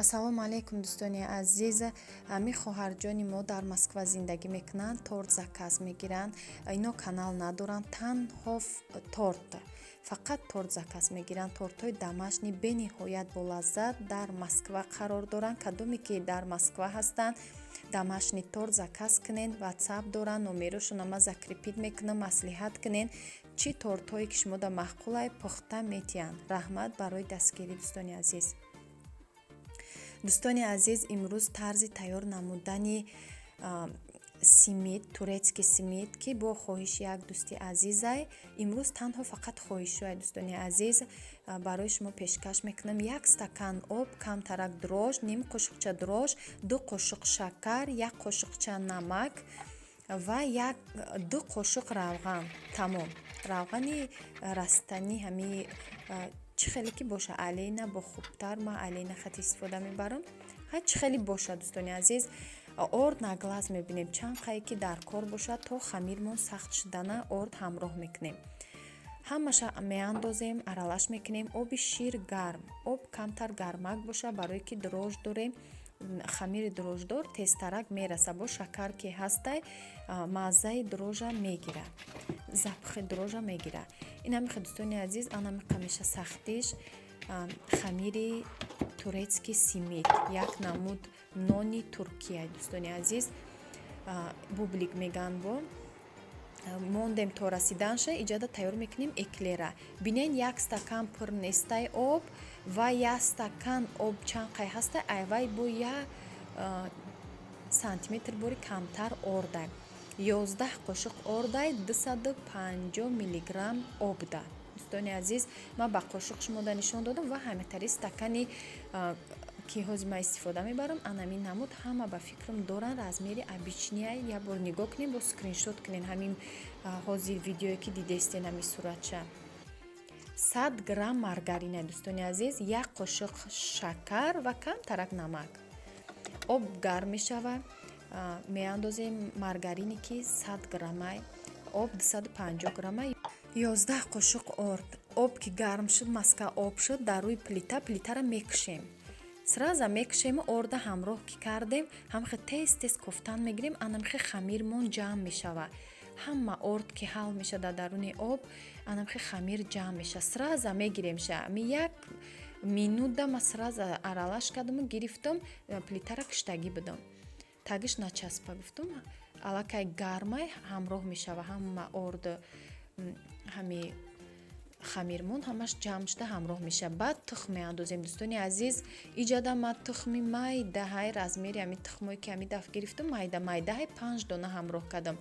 ассалому алайкум дӯстони азиз. Ами хоҳарҷони мо дар Москва зиндагӣ мекунанд, торт заказ мегиранд. Ино канал надоранд, танҳо торт, фақат торт заказ мегиранд. тортҳои дамашқӣ бениҳоят болаззат дар Москва қарор доранд. Кадоме ки дар Москва ҳастанд, дамашқӣ торт заказ кунед, ватсап доранд, номерошона ма закрепит мекунам, маслиҳат кунед чӣ тортҳое ки шумо да маъқулай пухта метиҳанд. Раҳмат барои дастгирӣ дӯстони азиз. дӯстони азиз, имрӯз тарзи тайёр намудани симит, турецки симит ки бо хоҳиши як дӯсти азизай, имрӯз танҳо фақат хоҳишҳои дӯстони азиз барои шумо пешкаш мекунам. 1 стакан об, камтарак дрож, ним қошуқча дрож, 2 қошуқ шакар, 1 қошуқча намак ва 2 қошуқ равған. Тамом. Равғани растанӣ ҳами чӣ хеле ки боша, алейна бо хубтар, ма алейна хат истифода мебарам. Ҳар чӣ хеле боша дӯстони азиз. Орд наглаз мебинем чанд қае ки дар кор бошад, то хамирмон сахт шудана орд ҳамроҳ мекунем. Ҳамаша меандозем, аралаш мекунем. Оби шир гарм, об камтар гармак боша, барое ки дрож дорем. Хамири дрождор тезтарак мераса, бо шакар ки ҳастай маззаи дрожа мегира, запахи дрожа мегира. ин ҳамихе дӯстони азиз, анами қамиша сахтиш хамири турецки симит, як намуд нони Туркия дӯстони азиз. бублик меган бо мондем то расиданша, иҷода тайёр мекунем эклера. Бинен 1 стакан пурнестай об ва 1 стакан об чанд қай ҳастай, айвай бо 1 сантиметр бори камтар ордай, 11 қошуқ ордай, 250 миллиграмм обда. дӯстони азиз, ман ба қошуқ шумода нишон додам ва ҳамитари стакани ки ҳозир ман истифода мебарам, анамин намуд. ҳама ба фикрам доран размери обичния. як бор нигоҳ кунем, бо скриншот кунем ҳамин ҳозир видеое ки дидестен ҳамин суратша. 100 грамм маргарина дӯстони азиз, 1 қошуқ шакар ва камтарак намак. об гарм мешавад, меандозем маргарине ки 100 граммай, об 250 граммай, 11 қошуқ орд. об ки гарм шуд, маска об шуд, дар рӯи плитара мекушем. сраза мекушем, орда ҳамроҳ ки кардем, ҳамхе тез кофтан мегирем, анамхе хамирмон ҷамъ мешавад. ҳама орд ки ҳал мешад дар даруни об, анамхе хамир ҷамъ мешад. сраза мегиремша, ми 1 минута ма сраза аралаш кардам, гирифтам, плитара куштагӣ будам. тагиш начаспа, гуфтам аллакай гармай ҳамроҳ мешава, ҳама орд ҳами хамирмон ҳамаш ҷамъ шуда ҳамроҳ мешава. баъд тухм меандозем дӯстони азиз. иҷада ма тухми майдаҳай, размери ҳами тухмое ки ҳами дафъ гирифтам майдаҳай 5 дона ҳамроҳ кардам.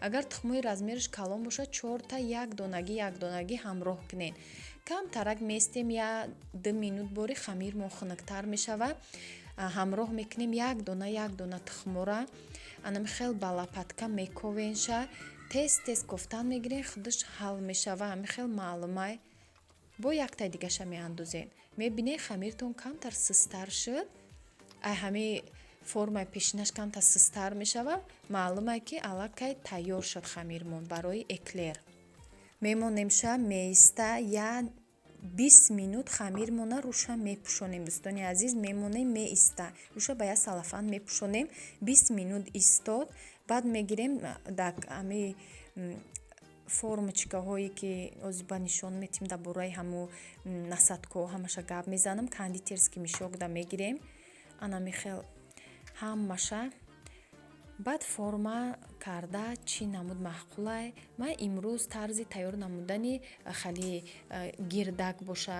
агар тухмои размериш калон бошад, 4 та як донагӣ ҳамроҳ кунед. камтарак местем, 1-2 минут бори хамирмон хунуктар мешава. ҳамроҳ мекунем як дона тухмора, анами хел ба лопатка мековенша. тез кофтан мегирем, худаш ҳал мешава, ҳами хел маълумай. бо яктай дигаша меандозем, мебинед хамиртон камтар сустар шуд, ай ҳами формаи пешинаш камтар сустар мешава, маълумай ки аллакай тайёр шуд хамирмон барои эклер. мемонемша меиста, 20 минут хамирмона руша мепӯшонем дӯстони азиз. мемонем меиста, руша ба як салафан мепӯшонем. 20 минут истод, баъд мегирем дар ҳами формочкаҳое ки ҳозир ба нишон метим дар бораи ҳамо насадкоҳо ҳамаша гап мезанам, кондитерский мешок да мегирем, анами хел ҳамаша. баъд форма карда чӣ намуд маъқулай. ман имрӯз тарзи тайёр намудани хали гирдак боша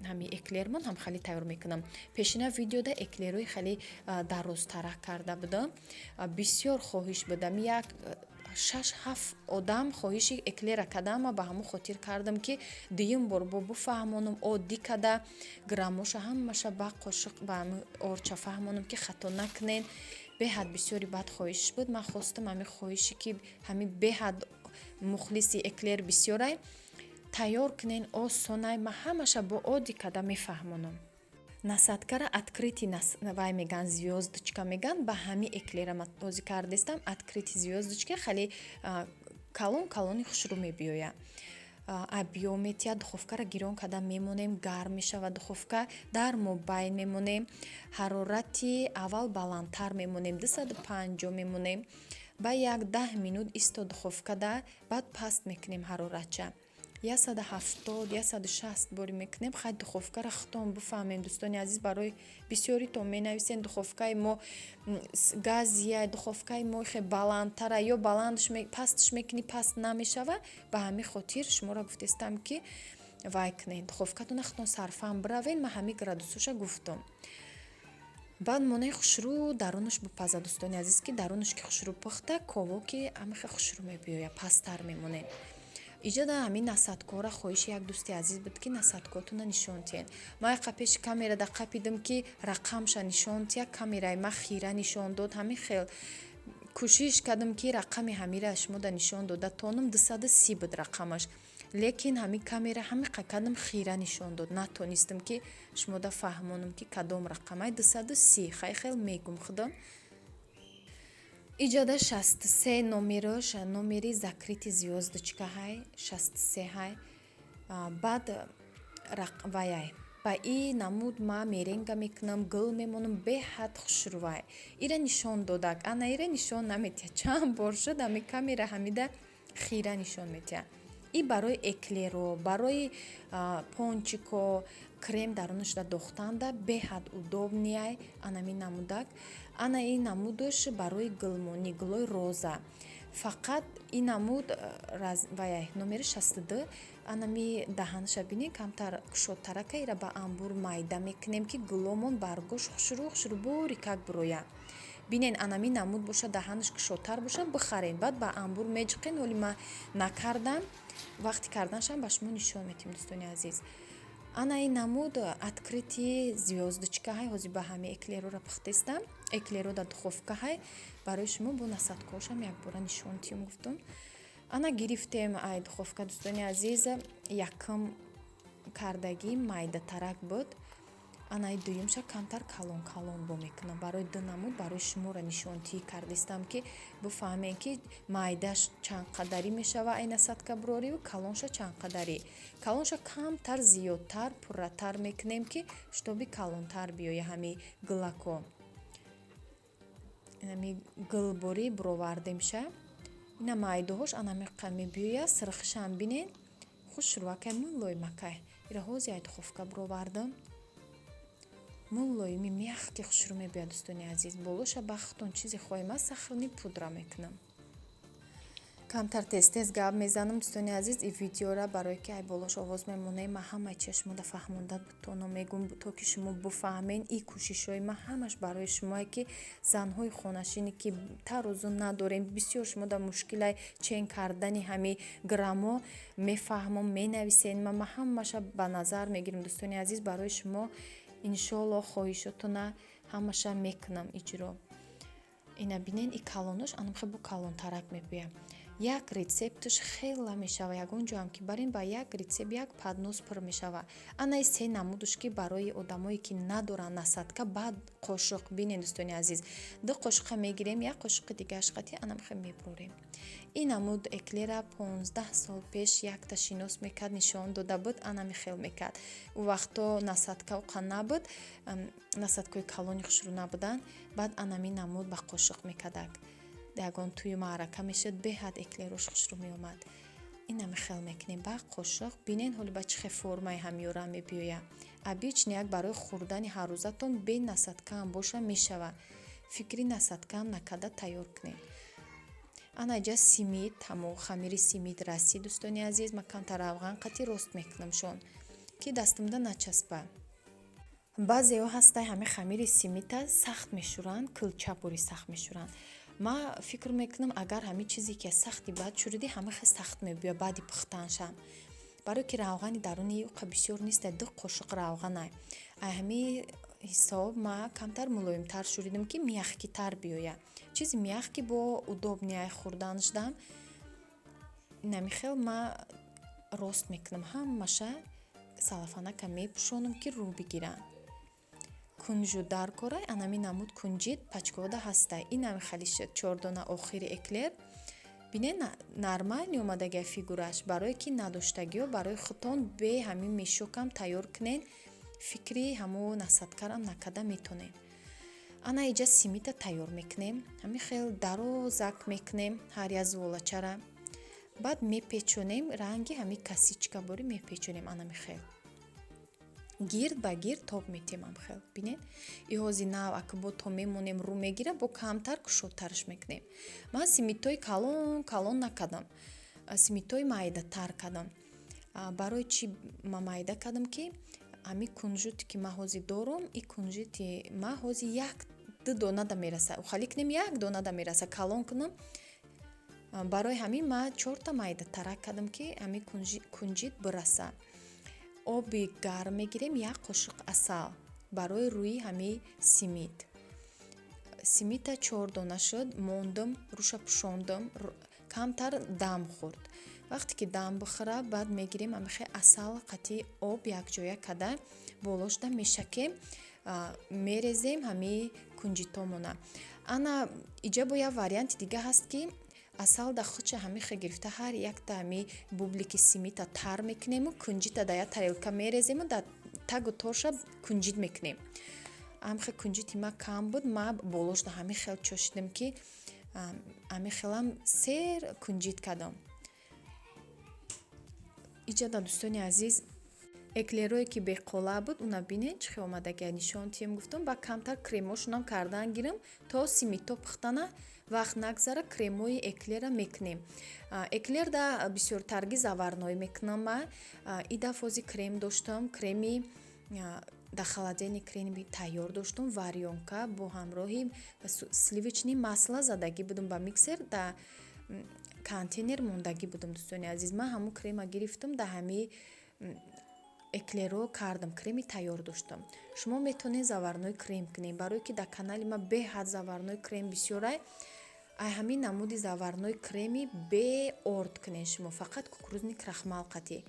ҳами эклермон ҳам хали тайёр мекунам. пешина видеода эклерҳои хали дарозтарак карда будам. бисёр хоҳиш будам, 6-7 одам хоҳиши эклера кардам. ба ҳамо хотир кардам ки дуюм бор бо буфаҳмонам, оддӣ када граммоша ҳамаша ба қошуқ ба орча фаҳмонам ки хато накунен. беҳад бисёри бад хоҳиш буд. ман хостам ҳами хоҳиши ки ҳами беҳад мухлиси эклер бисёрай, тайёр кунен, осонай. ман ҳамаша бо оддӣ када мефаҳмонам. насадкара открытий вай меган, звёздочка меган, ба ҳами эклера ман ҳозир кардестам открытий звёздочка, хали калон калони хушрӯ мебиёяд. объемет я духовкаро гирон карда мемонем, гарм мешавад духовка, дар мобайн мемонем, ҳарорати аввал баландтар мемонем, 250 мемонем, ба як 10 минут исто духовкада, баъд паст мекунем ҳароратча. 170-160 боре мекунем, хай духовкаро хутон бифаҳмем. Дӯстони азиз, барои бисёритон менависен духовкаи мо газия, духовкаи мо хе баландтара, ё пастш мекунӣ, паст намешава. Ба ҳамин хотир шуморо гуфтестам ки вай кунед, духовкатона хутон сарфам биравен. Ман ҳамин градусоша гуфтам. баъд монаи хушрӯ дарунаш бипаза. Дӯстони азиз, ки дарунаш ки хушрӯ пухта, ково ки ҳамихе хушрӯ мебиёя, пасттар мемонен. Иҷода ҳамин насадкора хоҳиши як дӯсти азиз буд ки насадкотуна нишонтиен. Ма яқа пеши камера да қапидим ки рақамша нишонтия, камераи ма хира нишон дод. Ҳамин хел кӯшиш кардам ки рақами ҳамира шумо да нишон дода тонам. 230 буд рақамаш, лекин ҳамин камера ҳамиқа кардам хира нишон дод. Натонистам ки шумо да фаҳмонам ки кадом рақамай 230 хел мегум худам. Иҷода 63 номерош, номери закрити звёздочка ҳай, 63 ҳай. Баъд ваяй ба и намуд ма меренга мекунам, гул мемонам, беҳад хушрӯвай. Ира нишон додак, ана ира нишон наметия. Чанд бор шуд ҳами камера ҳамида хира нишон метия. И барои эклеро, барои пончико, крем дарунашда дохтанда беҳад удобнияй. Анами намудак. Ана ин намудаш барои гулмонӣ, гулои роза. Фақат ин намуд ваяй номери 62. Анами даҳанаша бинед камтар кушодтарака, ира ба амбур майда мекунем ки гуломон баргош хушрӯ бори как бироя. Бинен анами намуд боша, даҳанаш кушодтар боша, бихарен. Баъд ба амбур меҷиқен. Оли ма накардам. Вақти карданашам ба шумо нишон метиҳем, дӯстони азиз. Ана ин намуд открити звёздочка ҳай. Ҳозир ба ҳами эклерора пухтестам. Эклеро да духовка ҳай. Барои шумо бо насадкошам якбора нишон тиҳам гуфтам. Ана гирифтем ай духовка, дӯстони азиз, якм кардагӣ майдатарак буд. Анаи дуюмша камтар калон бо мекунам. Барои ду намуд барои шуморо нишонтӣ кардистам ки бифаҳмем ки майдаш чанд қадарӣ мешава ай насадка бирориву калонша чанд қадарӣ. Калонша камтар зиёдтар, пурратар мекунем ки шутоби калонтар биёя ҳами гулако. Ҳами гулборӣ бировардемша. Ина майдоҳош анамиқа мебиёя. сирхишам бинен. Хушрӯакай муллой макай. Ира ҳозир ай духовка бировардам. муллоими меҳки хушрӯ мебиёяд, дӯстони азиз. Болоша ба хутон чизе хоҳем аз сахрни пудра мекунам. камтар тез гап мезанам, дӯстони азиз. И видеора барое ки ай болош овоз мемонем, ма ҳамаи чия шумода фаҳмонда бутонам мегум, то ки шумо бифаҳмен. И кӯшишҳои ма ҳамаш барои шумое ки занҳои хонашинӣ ки тарозу надорем. Бисёр шумода мушкилай чен кардани ҳами граммо мефаҳмам, менависен. Ма ҳамаша ба назар мегирам, дӯстони азиз. Барои шумо иншоаллоҳ хоҳишотона ҳамаша мекунам иҷро. Ина бинен и калонош анамхе бо калонтарак мебиёя. Як рецепташ хела мешава. Ягон ҷоам ки барем ба як рецепт як паднос пур мешава. Анаи се намудаш ки барои одамое ки надоранд насадка, баъд қошуқ бинен, дӯстони азиз. 2 қошуқа мегирем, як қошуқи дигаш қати анамхе мебурем. ин намуд эклера 15 сол пеш якта шинос мекард, нишон дода буд. Анами хел мекард. У вақто насадка уқа набуд, насадкаи калони хушрӯ набуданд. Баъд анами намуд ба қошуқ мекардак. Ягон туи маърака мешуд, беҳад эклерош хушрӯ меомад. Инами хел мекунем ба қошуқ. Бинен ҳоли ба чихе формаи ҳамёра мебиёя. Обичн як барои хӯрдани ҳаррӯзатон бе насадкаам боша мешава. Фикри насадкаам накарда тайёр кунед. Анаҷа симид, ҳамо хамири симид расид, дӯстони азиз. Ма камтар равған қати рост мекунамшон ки дастамда начаспа. баъзеҳо ҳастай ҳами хамири симита сахт мешӯранд, кӯлчабури сахт мешӯранд. Ма фикр мекунам агар ҳами чизе ки сахти баъд шӯриди ҳамахе сахт мебиёя баъди пухтаншам. Барое ки равғани даруни уқа бисёр нистай, 2 қошуқ равғанай. Ай ҳами ҳисоб ма камтар мулоимтар шӯридам ки мияхкитар биёя. Чизи мияхки бо удобнияй хӯрданаш дам. Инами хел ма рост мекунам. Ҳамаша салафанака мепӯшонам ки рӯ бигиранд. кунжу дар корай, анами намуд кунҷид пачкода ҳастай. Инами халиш 4 дона охири эклер. бинед нормални омадагия фигураш, барое ки надоштагиҳо барои худтон бе ҳамин мешокам тайёр кунед, фикри ҳамо насадкарам накарда метонед. Ана иҷа симита тайёр мекунем, ҳамин хел дарозак мекунем ҳар як зволачара, баъд мепечонем, ранги ҳамин косичка бори мепечонем, ана михел гирд ба гирд тоб метем амхел. Бинед иҳози нав ака бо то мемонем рӯ мегира, бо камтар кушодтараш мекунем. Ман симитои калон накардам, симитои майдатар кардам. Барои чӣ ман майда кардам ки ҳамин кунжуте ки ман ҳозир дорам, ин кунжути ман ҳозир 1-2 донада мераса, ухали кунем 1 донада мераса, калон кунам. Барои ҳамин ман 4 майдатарак кардам ки ҳамин кунжит бираса. оби гарм мегирем, 1 қошиқ асал барои рӯи ҳамин симита 4 дона шуд, мондам, руша пӯшондам, камтар дам хӯрд. вақте ки дам бихӯра, баъд мегирем амихе асал қатъи об якҷоя карда болошда мешакем, мерезем ҳамин кунҷитомона. Ана иҷа бо як варианти дига ҳаст ки асал да хуча ҳамихе гирифта ҳар якта ҳамин бублики симита тар мекунему, кунҷита да як тарелка мерезему, да тагу тоша кунҷит мекунем. ҳамихе кунҷити ма кам буд, ма болошда ҳамин хел чошидам ки ҳамин хелам сер кунҷит кардам. иҷа да дӯстони азиз эклерое ки беқола буд, уна бинед чӣ хел омадагия нишон тием гуфтам, ба камтар кремошунам кардан гирам, то симито пухтана вақт нагзара кремои эклера мекунем. Эклер да бисёртарги заварной мекунам. ма и дафъози крем доштам, креми да холодильник креми тайёр доштам, варёнка бо ҳамроҳи сливочни масла задагӣ будам ба миксер, да контейнер мондагӣ будам. дӯстони азиз, ман ҳамун крема гирифтам, да ҳамин эклеро кардам, креми тайёр доштам. шумо метавонед заварной крем кунед, барое ки дар канали ма беҳад заварной крем бисёрай, ай ҳамин намуди заварной креми бе орд кунед шумо, фақат кукурузни крахмал қатъи.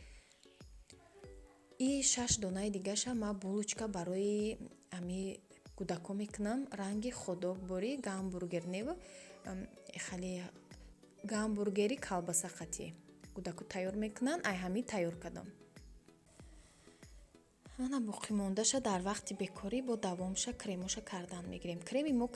И 6 донаи дигаша ма булочка барои ами кӯдако мекунам, ранги ходок бори гамбургер нева хали гамбургери колбаса қатъи кӯдако тайёр мекунанд, ай ҳамин тайёр кардам. ана боқимондаша дар вақти бекорӣ бо давомша кремоша кардан мегирем. креми мо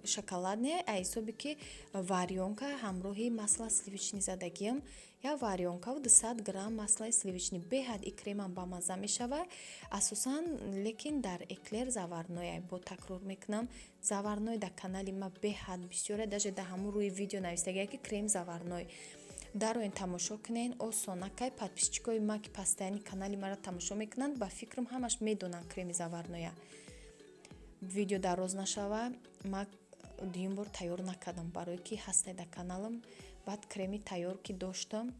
шоколадне, ай ҳисоби ки варёнка ҳамроҳи масло сливочни задагиам, як варёнка 200 грамм маслои сливочни, беҳад и кремам бамаза мешавад. асосан лекин дар эклер заварной бо такрор мекунам, заварной дар канали ма беҳад бисёре, даже дар ҳамун рӯи видео нависагия ки крем заварной. дароен тамошо кунед, осонакай. подписчикои ма ки постоянни канали мара тамошо мекунанд, ба фикрам ҳамаш медонанд креми заварноя. видео дароз нашава, ма дуюм бор тайёр накардам, барое ки ҳастаи дар каналам. баъд креми тайёр ки доштам,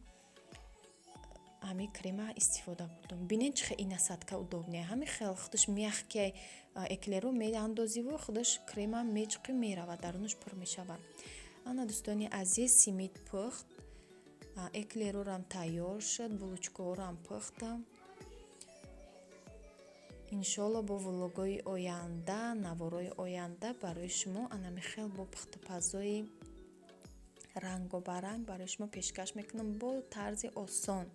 ҳамин крема истифода бурдам. бинед чӣ хел ин насадка удобне, ҳамин хел худаш мягкий эклеро меандозиву худаш крема мечуқи мерава, дарунаш пур мешава. ана дӯстони азиз, симит пухт, эклерорам тайёр шуд, булочкаорам пухтам. иншолло бо влогои оянда, наворои оянда барои шумо ана михел бо пухтупазои рангобаранг барои шумо пешкаш мекунам бо тарзи осон.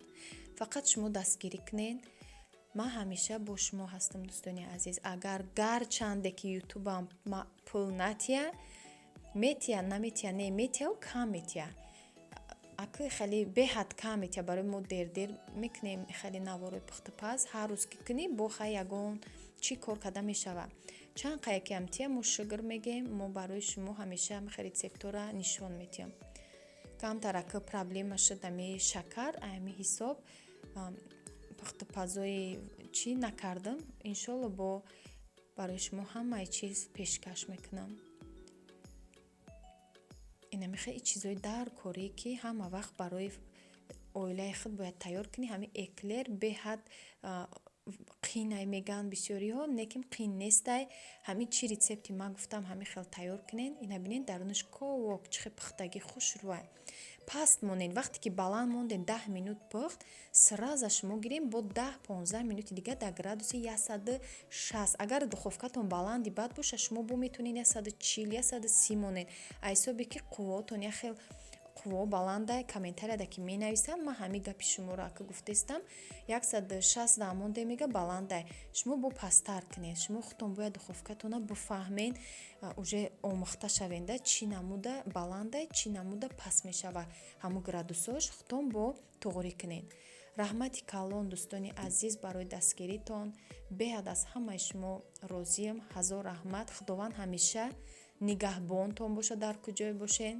фақат шумо дастгирӣ кунед. ман ҳамеша бо шумо ҳастам дӯстони азиз. агар гарчанде ки ютубам пул натия, метия наметия, не метия у кам метия, аки хеле беҳад кам метия, барои мо дер мекунем хеле наворои пухтупаз. ҳар рӯз ки кунӣ бо хай ягон чӣ кор карда мешава. чанд қаяки ам тия мо шугар мегем, мо барои шумо ҳамеша рецептора нишон метиҳам. камтар ака проблема шуд ами шакар, ами ҳисоб пухтупазои чӣ накардам. иншолло бо барои шумо ҳамаи чиз пешкаш мекунам. инамихе чизои даркорӣ ки ҳама вақт барои оилаи худ бояд тайёр кунӣ. ҳамин эклер беҳад қинай меган бисёриҳо, лекин қин нестай. ҳамин чӣ рецепти ман гуфтам ҳамин хел тайёр кунед. ина бинед дарунаш ковок чӣ хел пухтагӣ хушрӯай. паст монед, вақте ки баланд монден 10 минут пухт, сразу шумо гирем бо 10-15 минути дига дар градуси 160. агар духовкатон баланди бад боша, шумо бо метавонед 140-130 монед. ҳисоби ки қувваотон яхел хво баланда комментарияда ки менависанд ман ҳамин гапи шуморо ки гуфтаистам 160 дармонде мега баланда шумо бо пастар кунед, шумо худтон бояд духовкатона буфаҳмед, уже омӯхта шавенда чӣ намуда баланда чӣ намуда паст мешавад, ҳамун градусош худтон бо туғрӣ кунед. раҳмати калон дӯстони азиз барои дастгиритон. Беҳад аз ҳамаи шумо розиям. ҳазор раҳмат. худованд ҳамеша нигаҳбонтон боша, дар куҷое бошед,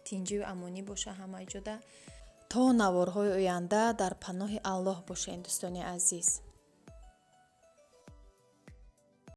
тинҷию амонӣ боша ҳамаи ҷода. То наворҳои оянда дар паноҳи Аллоҳ бошед дӯстони азиз.